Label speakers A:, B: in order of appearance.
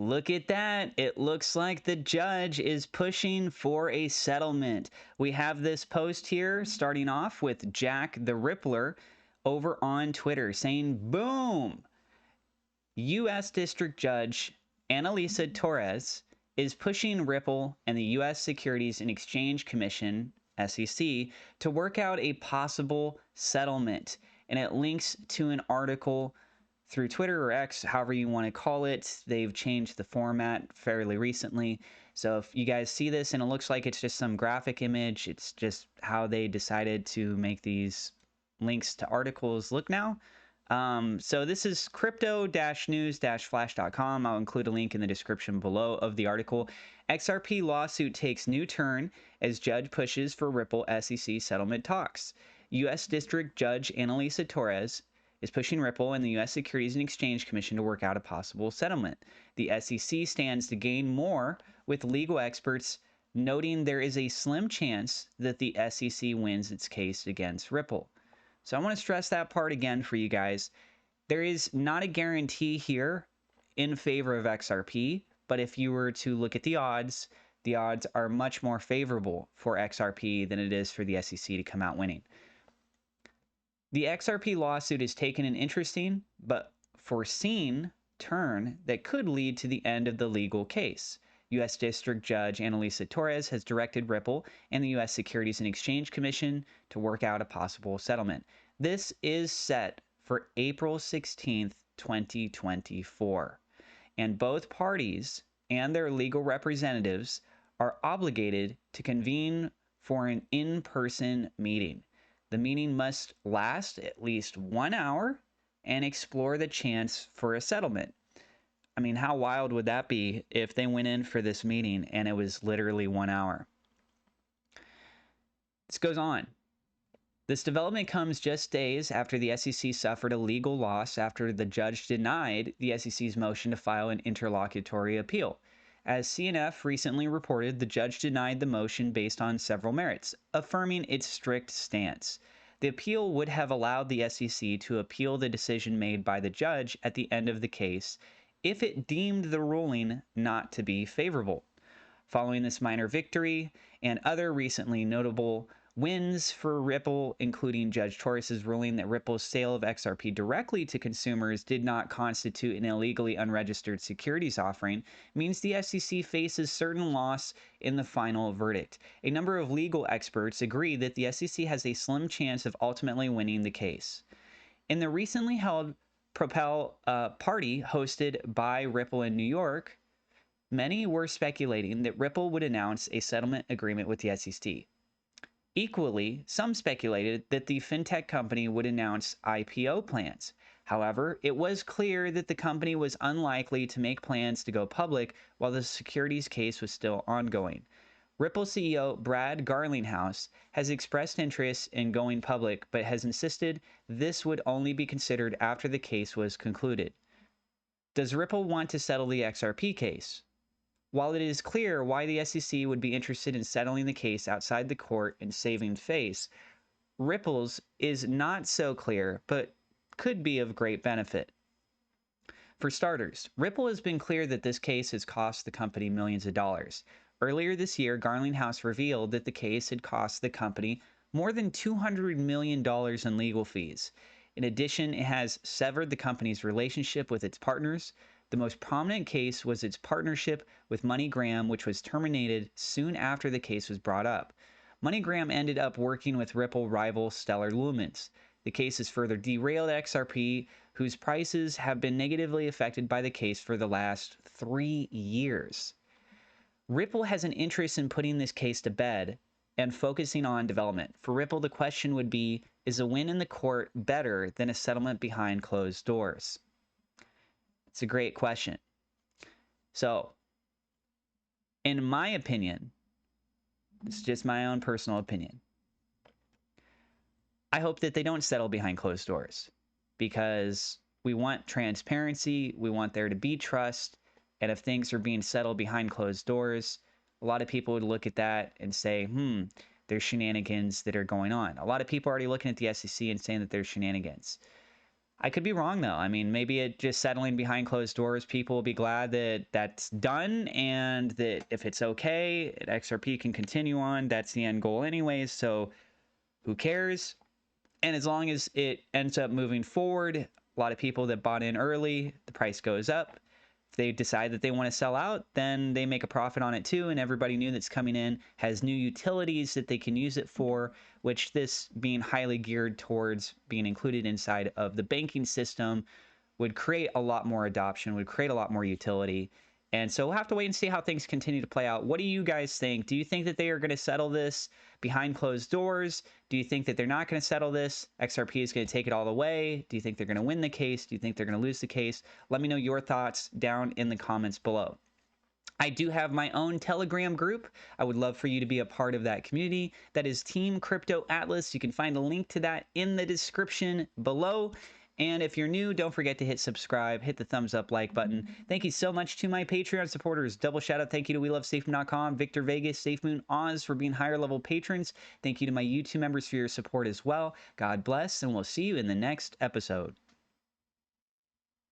A: Look at that. It looks like the judge is pushing for a settlement. We have this post here starting off with Jack the Rippler over on Twitter saying, boom, U.S. District Judge Annalisa Torres is pushing Ripple and the U.S. Securities and Exchange Commission, SEC, to work out a possible settlement. And it links to an article through Twitter or X, however you want to call it. They've changed the format fairly recently. So if you guys see this and it looks like it's just some graphic image, it's just how they decided to make these links to articles look now. So this is crypto-news-flash.com. I'll include a link in the description below of the article. XRP lawsuit takes new turn as judge pushes for Ripple SEC settlement talks. U.S. District Judge Annalisa Torres is pushing Ripple and the U.S. Securities and Exchange Commission to work out a possible settlement. The SEC stands to gain more, with legal experts noting there is a slim chance that the SEC wins its case against Ripple. So I want to stress that part again for you guys. There is not a guarantee here in favor of XRP, but if you were to look at the odds are much more favorable for XRP than it is for the SEC to come out winning. The XRP lawsuit has taken an interesting but foreseen turn that could lead to the end of the legal case. U.S. District Judge Annalisa Torres has directed Ripple and the U.S. Securities and Exchange Commission to work out a possible settlement. This is set for April 16th, 2024. And both parties and their legal representatives are obligated to convene for an in-person meeting. The meeting must last at least 1 hour and explore the chance for a settlement. I mean, how wild would that be if they went in for this meeting and it was literally 1 hour? This goes on. This development comes just days after the SEC suffered a legal loss after the judge denied the SEC's motion to file an interlocutory appeal. As CNF recently reported, the judge denied the motion based on several merits, affirming its strict stance. The appeal would have allowed the SEC to appeal the decision made by the judge at the end of the case if it deemed the ruling not to be favorable. Following this minor victory and other recently notable wins for Ripple, including Judge Torres' ruling that Ripple's sale of XRP directly to consumers did not constitute an illegally unregistered securities offering, means the SEC faces certain loss in the final verdict. A number of legal experts agree that the SEC has a slim chance of ultimately winning the case. In the recently held Propel party hosted by Ripple in New York, many were speculating that Ripple would announce a settlement agreement with the SEC. Equally, some speculated that the fintech company would announce IPO plans. However, it was clear that the company was unlikely to make plans to go public while the securities case was still ongoing. Ripple CEO Brad Garlinghouse has expressed interest in going public, but has insisted this would only be considered after the case was concluded. Does Ripple want to settle the XRP case? While it is clear why the SEC would be interested in settling the case outside the court and saving face, Ripple's is not so clear, but could be of great benefit. For starters, Ripple has been clear that this case has cost the company millions of dollars. Earlier this year, Garlinghouse revealed that the case had cost the company more than $200 million in legal fees. In addition, it has severed the company's relationship with its partners. The most prominent case was its partnership with MoneyGram, which was terminated soon after the case was brought up. MoneyGram ended up working with Ripple rival Stellar Lumens. The case has further derailed XRP, whose prices have been negatively affected by the case for the last 3 years. Ripple has an interest in putting this case to bed and focusing on development. For Ripple, the question would be, is a win in the court better than a settlement behind closed doors? It's a great question. So, in my opinion, it's just my own personal opinion, I hope that they don't settle behind closed doors, because we want transparency, we want there to be trust, and if things are being settled behind closed doors, a lot of people would look at that and say, there's shenanigans that are going on. A lot of people are already looking at the SEC and saying that there's shenanigans. I could be wrong though. I mean, maybe it just settling behind closed doors, people will be glad that that's done, and that if it's okay, XRP can continue on. That's the end goal anyways, so who cares? And as long as it ends up moving forward, a lot of people that bought in early, the price goes up. If they decide that they want to sell out, then they make a profit on it too. And everybody new that's coming in has new utilities that they can use it for, which this being highly geared towards being included inside of the banking system would create a lot more adoption, would create a lot more utility. And so we'll have to wait and see how things continue to play out. What do you guys think? Do you think that they are going to settle this behind closed doors? Do you think that they're not going to settle this? XRP is going to take it all the way? Do you think they're going to win the case? Do you think they're going to lose the case? Let me know your thoughts down in the comments below. I do have my own Telegram group. I would love for you to be a part of that community. That is Team Crypto Atlas. You can find a link to that in the description below. And if you're new, don't forget to hit subscribe, hit the thumbs up like button. Thank you so much to my Patreon supporters. Double shout out thank you to WeLoveSafeMoon.com, Victor Vegas, SafeMoon, Oz for being higher level patrons. Thank you to my YouTube members for your support as well. God bless, and we'll see you in the next episode.